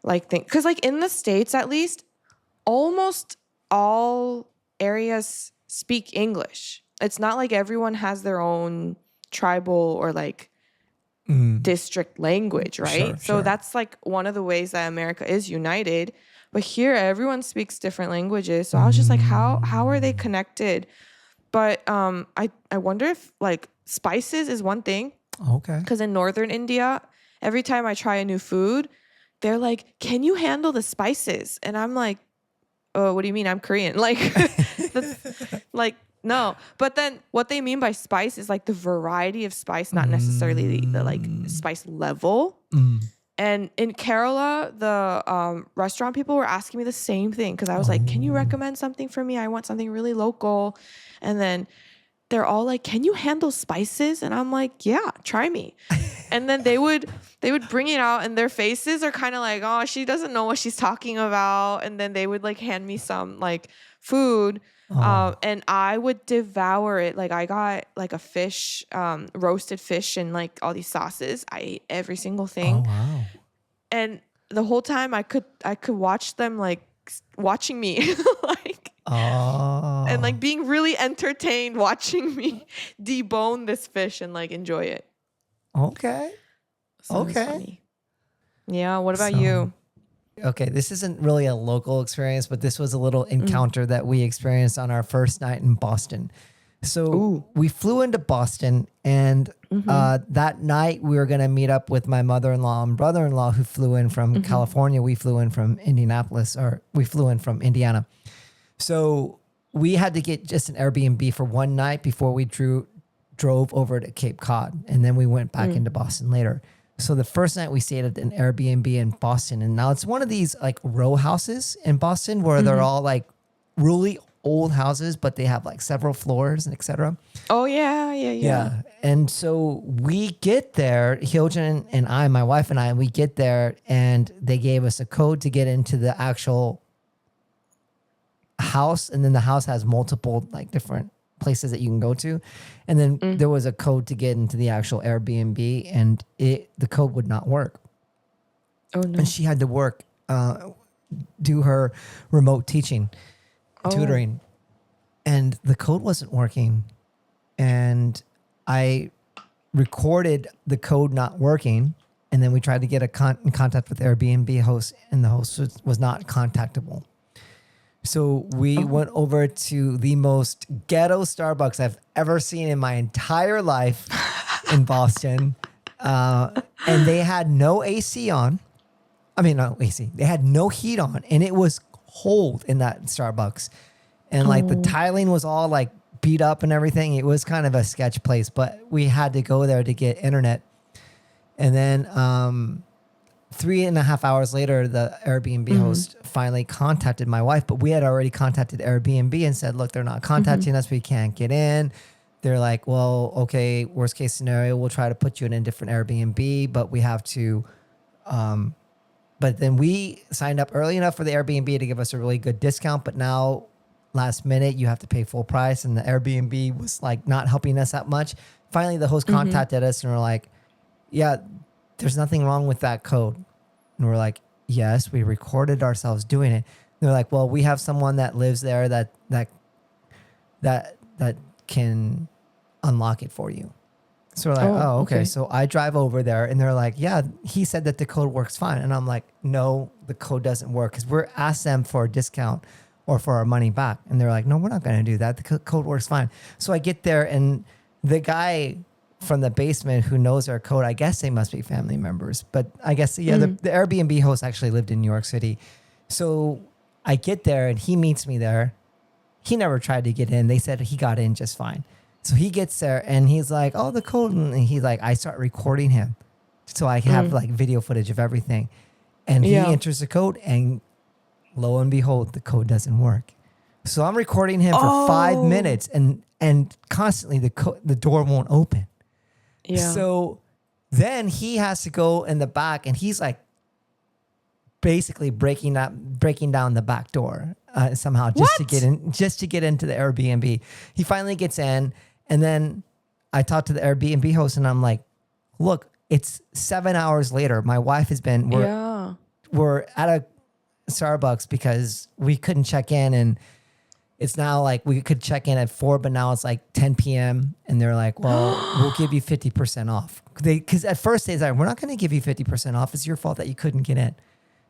like things? Because like in the States, at least, almost all areas speak English. It's not like everyone has their own tribal or like district language, right? So that's like one of the ways that America is united. But here, everyone speaks different languages. So I was just like, how are they connected? But I wonder if like spices is one thing. Okay. Because in northern India, every time I try a new food, they're like, "Can you handle the spices?" And I'm like, "Oh, what do you mean? I'm Korean." Like, like no. But then what they mean by spice is like the variety of spice, not necessarily the like spice level. And in Kerala, the restaurant people were asking me the same thing because I was like, "Can you recommend something for me? I want something really local." And then they're all like, "Can you handle spices?" And I'm like, "Yeah, try me." And then they would bring it out, and their faces are kind of like, "Oh, she doesn't know what she's talking about." And then they would like hand me some like food, and I would devour it. Like I got like a fish, roasted fish, and like all these sauces. I ate every single thing. Oh, wow. And the whole time I could watch them like watching me like and like being really entertained watching me debone this fish and like enjoy it. Okay. So it was Okay. funny. Yeah, what about So- you? Okay, this isn't really a local experience, but this was a little encounter that we experienced on our first night in Boston. So we flew into Boston, and that night we were going to meet up with my mother-in-law and brother-in-law who flew in from California. We flew in from Indianapolis, or we flew in from Indiana. So we had to get just an Airbnb for one night before we drove over to Cape Cod, and then we went back into Boston later. So the first night we stayed at an Airbnb in Boston, and now it's one of these like row houses in Boston where they're all like really old houses, but they have like several floors and etc. Oh yeah. And so we get there, Hyojin and I, my wife and I, we get there, and they gave us a code to get into the actual house, and then the house has multiple like different places that you can go to, and then there was a code to get into the actual Airbnb, and the code would not work. Oh no. And she had to work do her remote teaching, Oh. tutoring, and the code wasn't working. And I recorded the code not working. And then we tried to get in contact with the Airbnb host, and the host was not contactable. So we went over to the most ghetto Starbucks I've ever seen in my entire life in Boston. And they had no AC on. I mean, no AC. They had no heat on, and it was cold in that Starbucks. And like the tiling was all like beat up and everything. It was kind of a sketch place, but we had to go there to get internet. And then 3.5 hours later, the Airbnb host finally contacted my wife, but we had already contacted Airbnb and said, look, they're not contacting us. We can't get in. They're like, well, okay, worst case scenario, we'll try to put you in a different Airbnb, but we have to, but then we signed up early enough for the Airbnb to give us a really good discount. But now last minute, you have to pay full price. And the Airbnb was like not helping us that much. Finally, the host contacted us and we're like, yeah, there's nothing wrong with that code. And we're like, yes, we recorded ourselves doing it. And they're like, well, we have someone that lives there that can unlock it for you. So we're like, oh, okay. So I drive over there and they're like, yeah, he said that the code works fine. And I'm like, no, the code doesn't work, because we're asked them for a discount or for our money back. And they're like, no, we're not going to do that. The code works fine. So I get there and the guy from the basement who knows our code, I guess they must be family members, but I guess, yeah, the Airbnb host actually lived in New York City. So I get there and he meets me there. He never tried to get in. They said he got in just fine. So he gets there and he's like, oh, the code. And he's like, I start recording him. So I have like video footage of everything. And he enters the code and lo and behold, the code doesn't work. So I'm recording him for 5 minutes and constantly the door won't open. Yeah. So then he has to go in the back and he's like basically breaking down the back door somehow just to get into the Airbnb. He finally gets in, and then I talked to the Airbnb host and I'm like, look, it's 7 hours later. My wife has been we're at a Starbucks because we couldn't check in, and it's now like we could check in at 4, but now it's like 10 p.m. And they're like, well, we'll give you 50% off. Because at first they said, we're not going to give you 50% off. It's your fault that you couldn't get in.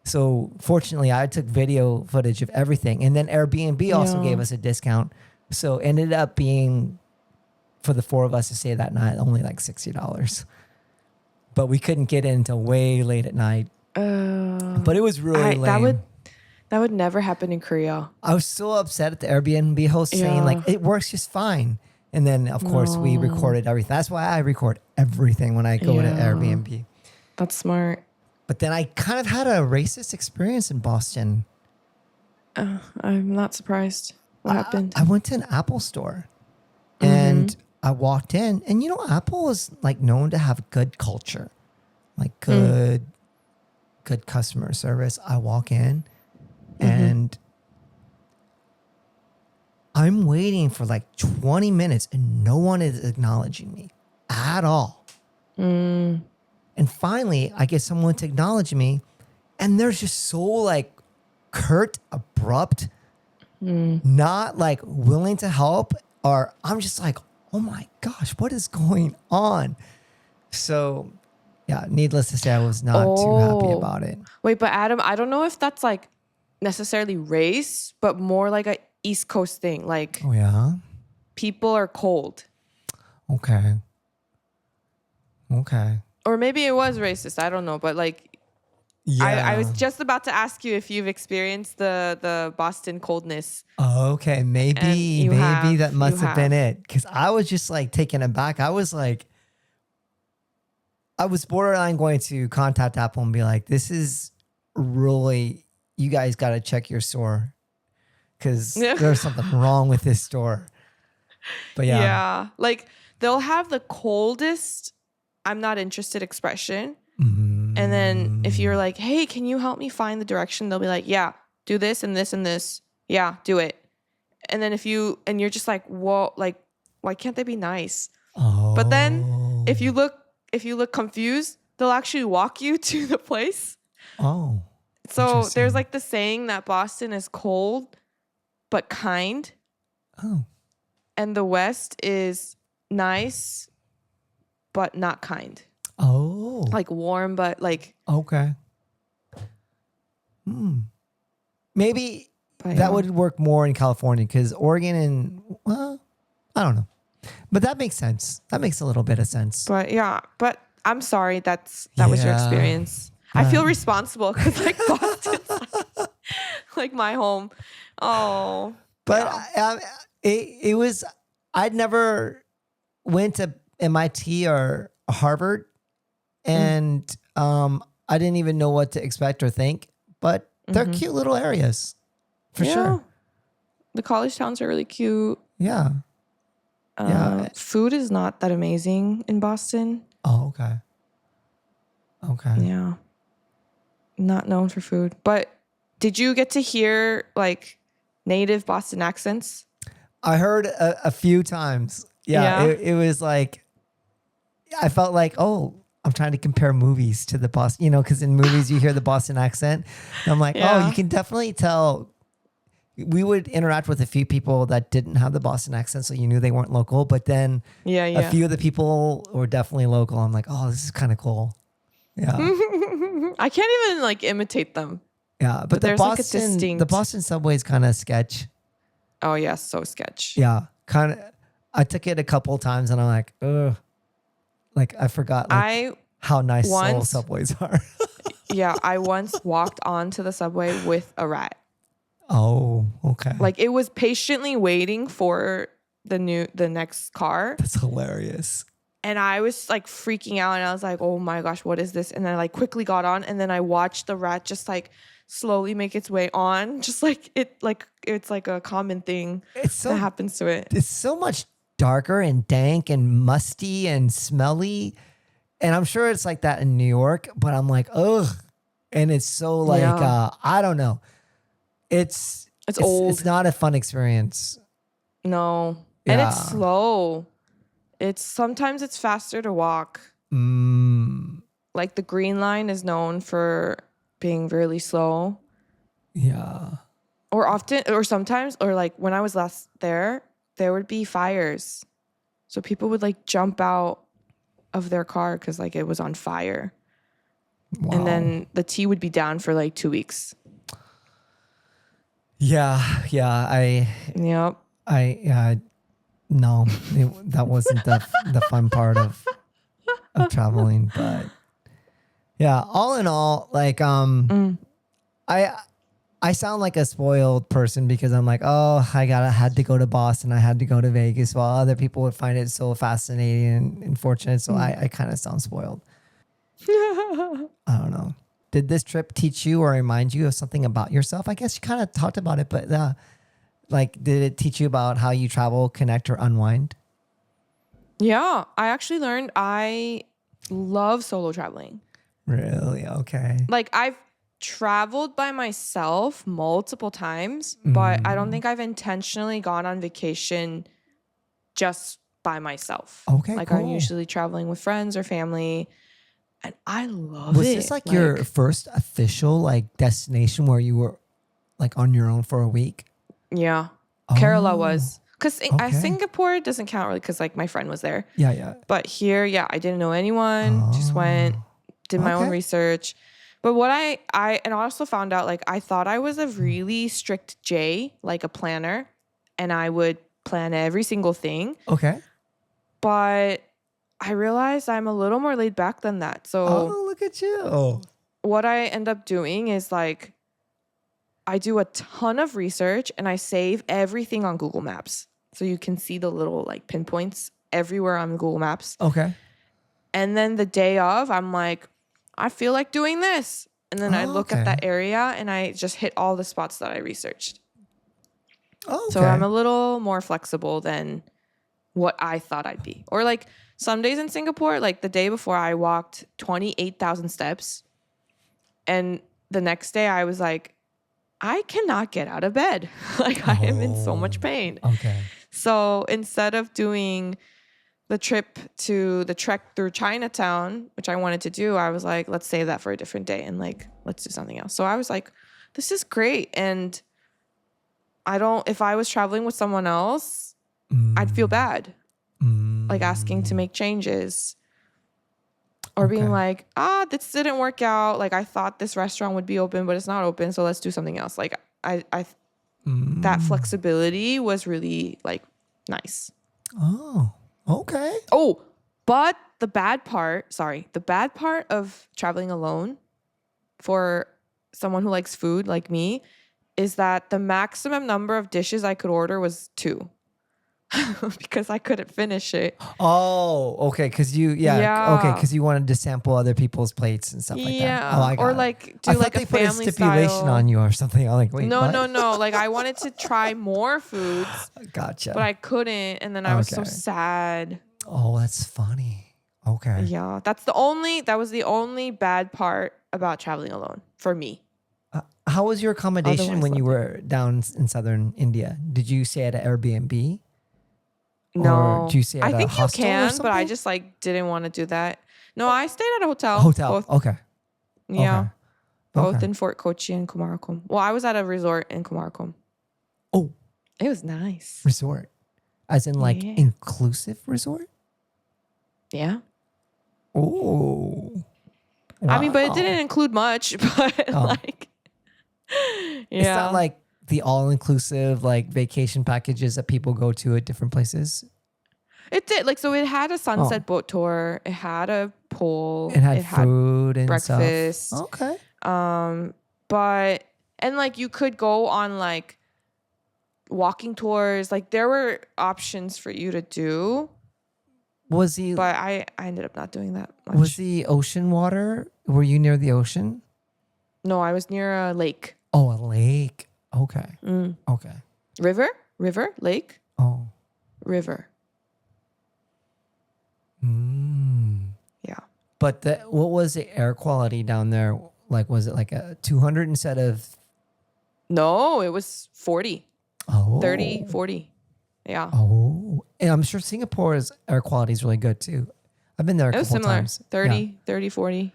So fortunately, I took video footage of everything. And then Airbnb also gave us a discount. So it ended up being, for the 4 of us to stay that night, only like $60. But we couldn't get in until way late at night. But it was really lame. That would never happen in Korea. I was so upset at the Airbnb host saying like, it works just fine. And then of course we recorded everything. That's why I record everything when I go to Airbnb. That's smart. But then I kind of had a racist experience in Boston. I'm not surprised. What happened? I went to an Apple store and I walked in, and you know, Apple is like known to have good culture, like good customer service. I walk in and I'm waiting for like 20 minutes and no one is acknowledging me at all. And finally, I get someone to acknowledge me, and they're just so like curt, abrupt, not like willing to help. Or I'm just like, oh my gosh, what is going on? So yeah, needless to say, I was not too happy about it. Wait, but Adam, I don't know if that's like necessarily race, but more like a East Coast thing. Like, oh yeah, people are cold. Okay. Or maybe it was racist. I don't know. But like, I was just about to ask you if you've experienced the Boston coldness. Okay. Maybe that must have been it. Because I was just like taken aback. I was borderline going to contact Apple and be like, this is really, you guys got to check your store. Because there's something wrong with this store. But yeah. Yeah. Like, they'll have the coldest I'm not interested expression. And then if you're like, hey, can you help me find the direction? They'll be like, yeah, do this and this and this. Yeah, do it. And then you're just like, whoa, like, why can't they be nice? But then if you look confused, they'll actually walk you to the place. So there's like the saying that Boston is cold but kind. Oh. And the West is nice but not kind. Oh. Like warm but like. Okay. Maybe But that would work more in California because Oregon and, well, I don't know. But that makes sense. That makes a little bit of sense. But I'm sorry that was your experience. I feel responsible because like Boston's like my home. Oh. But it was, I'd never went to MIT or Harvard, and I didn't even know what to expect or think, but they're cute little areas for sure. The college towns are really cute. Yeah. Food is not that amazing in Boston. Oh, okay. Okay. Yeah. Not known for food. But did you get to hear like native Boston accents? I heard a few times. Yeah. It was like, I felt like, oh, I'm trying to compare movies to the Boston, because in movies you hear the Boston accent. And I'm like, oh, you can definitely tell. We would interact with a few people that didn't have the Boston accent, so you knew they weren't local. But then a few of the people were definitely local. I'm like, oh, this is kind of cool. Yeah. I can't even like imitate them. Yeah, but the Boston subway is kind of sketch. Oh yeah, so sketch. Yeah, kind of. I took it a couple of times and I'm like, ugh. Like I forgot how nice Seoul subways are. Yeah, I once walked onto the subway with a rat. Oh, okay. Like it was patiently waiting for the next car. That's hilarious. And I was like freaking out and I was like, oh my gosh, what is this? And then I like quickly got on and then I watched the rat just like slowly make its way on. Just like it's like a common thing that happens to it. It's so much darker and dank and musty and smelly. And I'm sure it's like that in New York, but I'm like, ugh. And it's so like, I don't know. It's old. It's not a fun experience. No. Yeah. And it's slow. Sometimes it's faster to walk. Like the Green Line is known for being really slow. Yeah. Or sometimes, or like when I was last there would be fires. So people would like jump out of their car because like it was on fire. Wow. And then the T would be down for like 2 weeks. Yeah. No, that wasn't the fun part of traveling, but yeah, all in all, like, I sound like a spoiled person because I'm like, oh, I had to go to Boston. I had to go to Vegas while other people would find it so fascinating and fortunate. So I kind of sound spoiled. I don't know. Did this trip teach you or remind you of something about yourself? I guess you kind of talked about it, but like, did it teach you about how you travel, connect, or unwind? Yeah, I actually learned I love solo traveling. Really? Okay. Like, I've traveled by myself multiple times, but I don't think I've intentionally gone on vacation just by myself. Okay, like, cool. I'm usually traveling with friends or family, and I love it. Was this like your first official like destination where you were like on your own for a week? Yeah. Kerala was. Because Singapore doesn't count really because like my friend was there. Yeah. But here, I didn't know anyone. Just went, did my own research. But what and I also found out like I thought I was a really strict J, like a planner. And I would plan every single thing. Okay. But I realized I'm a little more laid back than that. So look at you. What I end up doing is like I do a ton of research and I save everything on Google Maps. So you can see the little like pinpoints everywhere on Google Maps. Okay. And then the day of, I'm like, I feel like doing this. And then I look at that area and I just hit all the spots that I researched. Okay. So I'm a little more flexible than what I thought I'd be. Or like some days in Singapore, like the day before I walked 28,000 steps. And the next day I was like, I cannot get out of bed. Like I am in so much pain. Okay. So instead of doing the trip to the trek through Chinatown, which I wanted to do, I was like, let's save that for a different day and like, let's do something else. So I was like, this is great. And if I was traveling with someone else, I'd feel bad. Like asking to make changes or being like, this didn't work out. Like I thought this restaurant would be open, but it's not open. So let's do something else. Like that flexibility was really like nice. Oh, okay. Oh, but the bad part of traveling alone for someone who likes food like me is that the maximum number of dishes I could order was 2 because I couldn't finish it. Oh, okay. Because because you wanted to sample other people's plates and stuff like that. Oh, I got or it. like do I like thought a they put a family stipulation style. on you or something. I'm like, wait, no, what? no. Like I wanted to try more foods, Gotcha. but I couldn't, and then I was so sad. Oh, that's funny. Okay. Yeah, that was the only bad part about traveling alone for me. How was your accommodation Otherwise, when you were down in southern India? Did you stay at an Airbnb? No, Or did you stay at I a think you hostel or can, but I something? just like didn't want to do that. No, I stayed at a hotel. Hotel. Okay. Yeah, Okay. both Okay. in Fort Kochi and Kumarakom. Well, I was at a resort in Kumarakom. Oh, It was nice. resort. As in like Yeah. inclusive resort? Yeah. Oh. I mean, but it Wow. didn't include much, but like, yeah. It's not like the all-inclusive like vacation packages that people go to at different places. It did. Like, so it had a sunset boat tour. It had a pool. It had food and breakfast. stuff. Okay. But, and like you could go on like walking tours. Like there were options for you to do. But I ended up not doing that much. Was the ocean water? Were you near the ocean? No, I was near a lake. Oh, a lake. Okay. Okay. River, lake, Oh. river. Yeah. But what was the air quality down there? Like, was it like a 200 instead of? No, it was 40, 30, 40. Yeah. Oh, and I'm sure Singapore's air quality is really good too. I've been there a It was couple similar. times. 30, 40.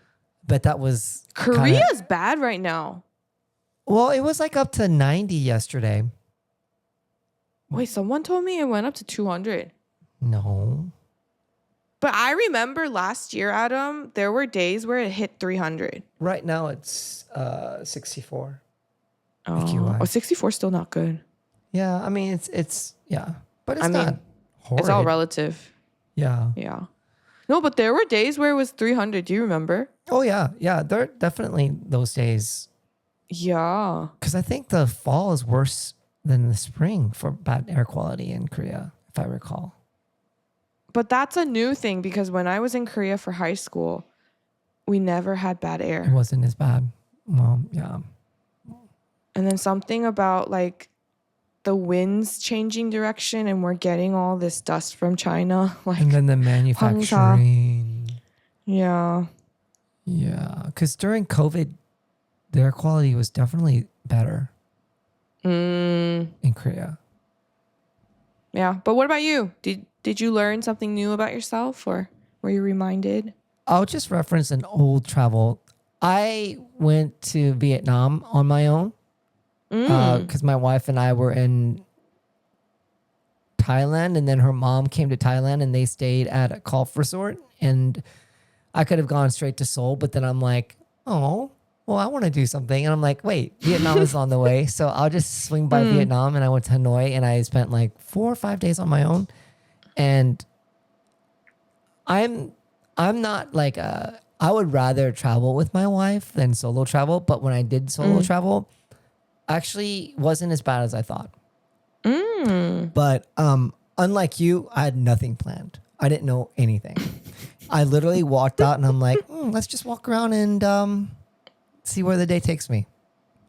But that was Korea's bad right now. Well, it was like up to 90 yesterday. Wait, someone told me it went up to 200. No. But I remember last year, Adam, there were days where it hit 300. Right now it's 64. Oh, 64 is still not good. Yeah, I mean it's yeah, but it's not horrid. It's all relative. Yeah. Yeah. No, but there were days where it was 300. Do you remember? Oh yeah, yeah. There are definitely those days. Yeah. Because I think the fall is worse than the spring for bad air quality in Korea, if I recall. But that's a new thing because when I was in Korea for high school, we never had bad It air. wasn't as bad. Well, yeah. And then something about like the winds changing direction and we're getting all this dust from China. Like, And then the manufacturing. yeah. Yeah. Because during COVID, the air quality was definitely better in Korea. Yeah. But what about you? Did you learn something new about yourself or were you reminded? I'll just reference an old travel. I went to Vietnam on my own because my wife and I were in Thailand, and then her mom came to Thailand and they stayed at a golf resort, and I could have gone straight to Seoul, but then I'm like, oh, well, I want to do something. And I'm like, wait, Vietnam is on the way. So I'll just swing by Vietnam, and I went to Hanoi and I spent like 4 or 5 days on my own. And I'm not like I would rather travel with my wife than solo travel. But when I did solo travel, actually wasn't as bad as I thought. But unlike you, I had nothing planned. I didn't know anything. I literally walked out and I'm like, let's just walk around and see where the day takes me.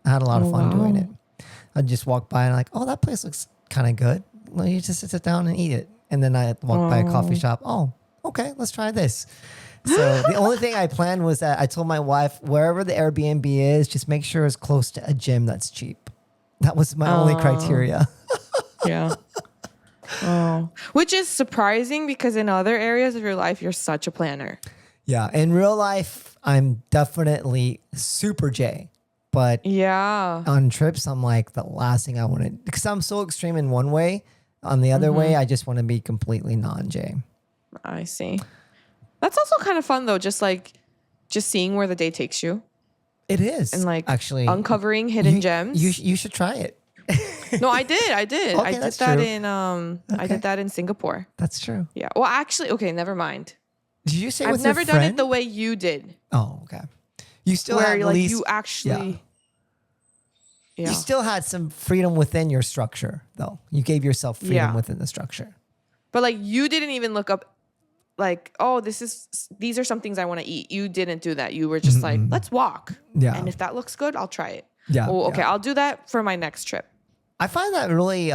I had a lot of fun doing it. I'd just walk by and like, oh, that place looks kind of good. Well, you just sit down and eat it. And then I walk by a coffee shop. Oh, okay, let's try this. So the only thing I planned was that I told my wife, wherever the Airbnb is, just make sure it's close to a gym that's cheap. That was my only criteria. Yeah. Oh, which is surprising because in other areas of your life, you're such a planner. Yeah. In real life, I'm definitely super J. But Yeah. on trips, I'm like the last thing I want to, because I'm so extreme in one way. On the other way, I just want to be completely non-J. I see. That's also kind of fun though, just seeing where the day takes you It is and like actually uncovering hidden gems. You should try it. No, I did. I did. Okay, I did that's that true. I did that in Singapore. That's true. Yeah. Well, actually, okay, never mind. Did you say I've with your never done it friend? the way you did. Oh, okay. You still Where had you're at like least, you actually You still had some freedom within your structure, though. You gave yourself freedom within the structure. But like you didn't even look up like, oh, these are some things I want to eat. You didn't do that. You were just like, let's walk. Yeah. And if that looks good, I'll try it. Yeah. Oh, okay, yeah. I'll do that for my next trip. I find that really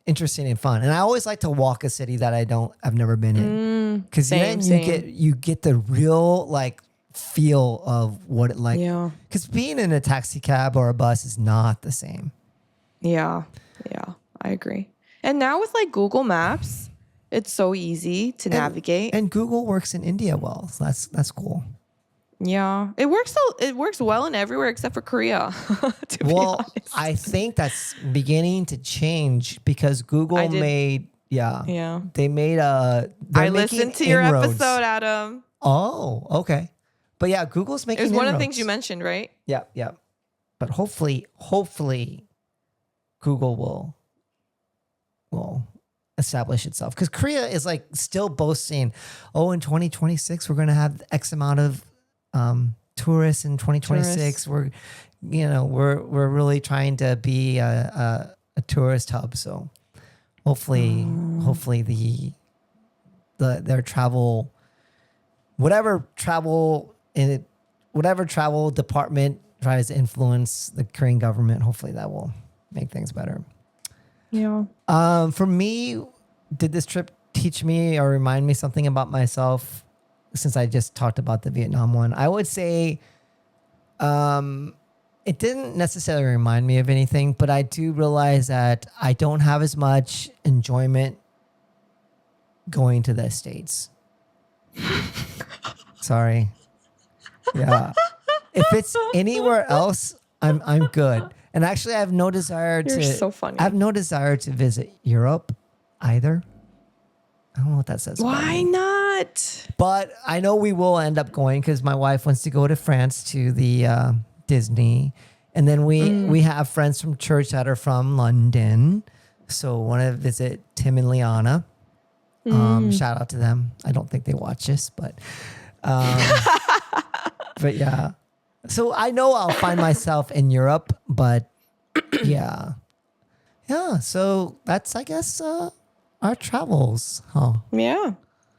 interesting and fun, and I always like to walk a city that I've never been in, because then you get the real like feel of what it like. Yeah. Because being in a taxi cab or a bus is not the same. Yeah. Yeah. I agree. And now with like Google Maps, it's so easy to navigate. And Google works in India well, so that's cool. Yeah. It works well in everywhere except for Korea. To be honest. I think that's beginning to change because Google made they made I listened to your inroads. episode, Adam. Oh, okay. But yeah, Google's making It was one of the inroads. things you mentioned, right? Yeah, yeah. But hopefully Google will establish itself, because Korea is like still boasting, in 2026 we're going to have X amount of tourists in 2026. We're really trying to be a tourist hub. So hopefully their travel, whatever travel department tries to influence the Korean government, hopefully that will make things better. Yeah. For me, did this trip teach me or remind me something about myself? Since I just talked about the Vietnam one, I would say it didn't necessarily remind me of anything, but I do realize that I don't have as much enjoyment going to the States. Sorry. Yeah. If it's anywhere else, I'm good. And actually, I have no desire You're so funny. I have no desire to visit Europe either. I don't know what that says. Why not? But I know we will end up going because my wife wants to go to France to the Disney. And then we have friends from church that are from London. So want to visit Tim and Liana. Shout out to them. I don't think they watch this, but but yeah. So I know I'll find myself in Europe, but yeah. Yeah, so that's, I guess, our travels. Huh. Yeah.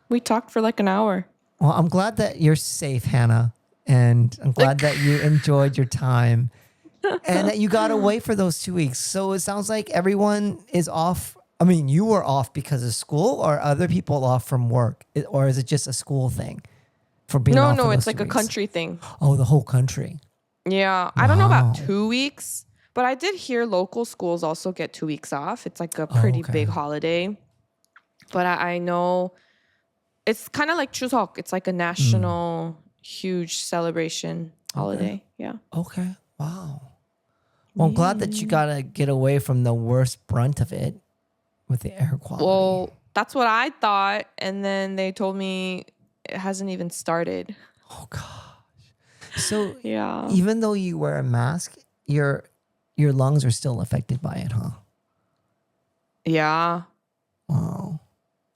We talked for like an hour. Well, I'm glad that you're safe, Hannah. And I'm glad that you enjoyed your time and that you got away for those 2 weeks. So it sounds like everyone is off. I mean, you were off because of school, or other people off from work? Or is it just a school thing for being off? No, for it's those like 2 a weeks? country thing. Oh, the whole country. Yeah. I don't know about 2 weeks, but I did hear local schools also get 2 weeks off. It's like a pretty big holiday. But I know it's kind of like Chuseok. It's like a national huge celebration holiday. Yeah. Okay. Wow. Well, I'm glad that you got to get away from the worst brunt of it with the air quality. Well, that's what I thought. And then they told me it hasn't even started. Oh, gosh. So Yeah. even though you wear a mask, your lungs are still affected by it, huh? Yeah. Wow.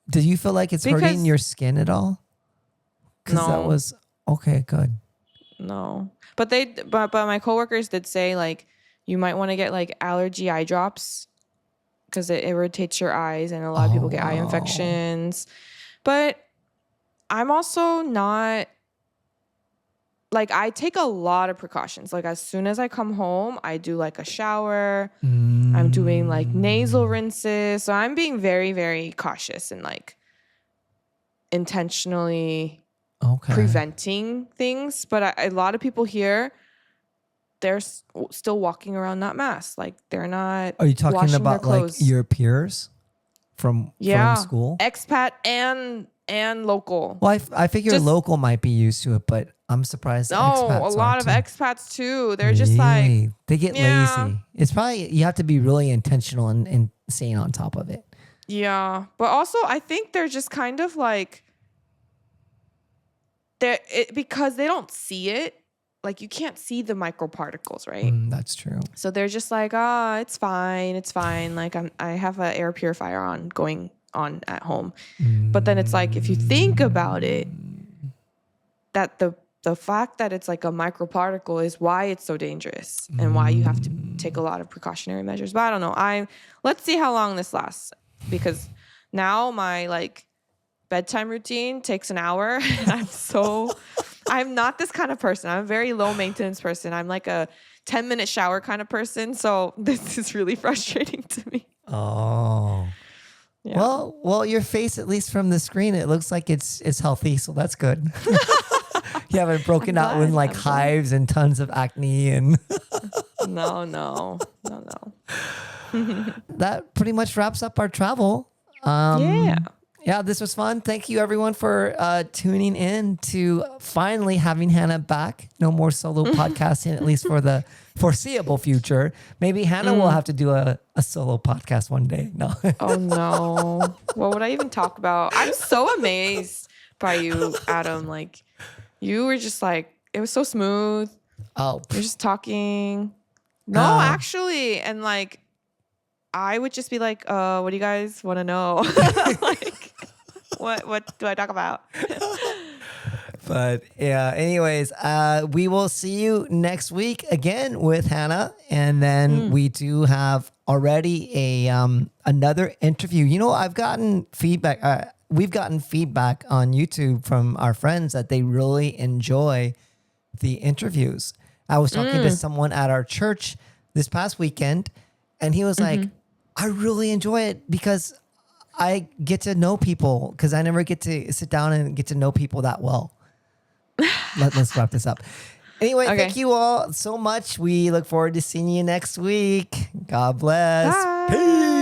Do you feel like it's hurting your skin at all? Because that No. was okay. Good. No. But my coworkers did say like you might want to get like allergy eye drops because it irritates your eyes, and a lot of people get eye infections. But I'm also not like, I take a lot of precautions. Like as soon as I come home, I do like a shower. I'm doing like nasal rinses. So I'm being very, very cautious and like intentionally preventing things. But a lot of people here, they're still walking around not masked. Like they're not. Are you talking washing about their like clothes. your peers? from school. Expat and local. Well, I figure Just- local might be used to it, but I'm surprised. No, expats a lot of too. expats too. They're just like, Really? They get yeah. lazy. It's probably you have to be really intentional and staying on top of it. yeah. But also, I think they're just kind of like, because they don't see it. Like you can't see the microparticles, right? That's true. So they're just like, it's fine. Like I have an air purifier going on at home. But then it's like, if you think about it, that the fact that it's like a microparticle is why it's so dangerous and why you have to take a lot of precautionary measures. But I don't know. Let's see how long this lasts, because now my like bedtime routine takes an hour. And I'm not this kind of person. I'm a very low maintenance person. I'm like a 10-minute shower kind of person. So this is really frustrating to me. Oh. Yeah. Well, your face, at least from the screen, it looks like it's healthy, so that's good. You haven't broken out with like hives and tons of acne and No. That pretty much wraps up our travel. Yeah, this was fun. Thank you everyone for tuning in to finally having Hannah back. No more solo podcasting, at least for the foreseeable future. Maybe Hannah will have to do a solo podcast one day. No. Oh no. What would I even talk about? I'm so amazed by you, Adam. Like you were just like, it was so smooth. Oh. You're just talking. No, actually. And like, I would just be like, what do you guys want to know? Like, what do I talk about? But yeah, anyways, we will see you next week again with Hannah. And then we do have already another interview. You know, I've gotten feedback. We've gotten feedback on YouTube from our friends that they really enjoy the interviews. I was talking to someone at our church this past weekend, and he was like, I really enjoy it because I get to know people, because I never get to sit down and get to know people that well. Let's wrap this up. Anyway, thank you all so much. We look forward to seeing you next week. God bless. Bye. Peace.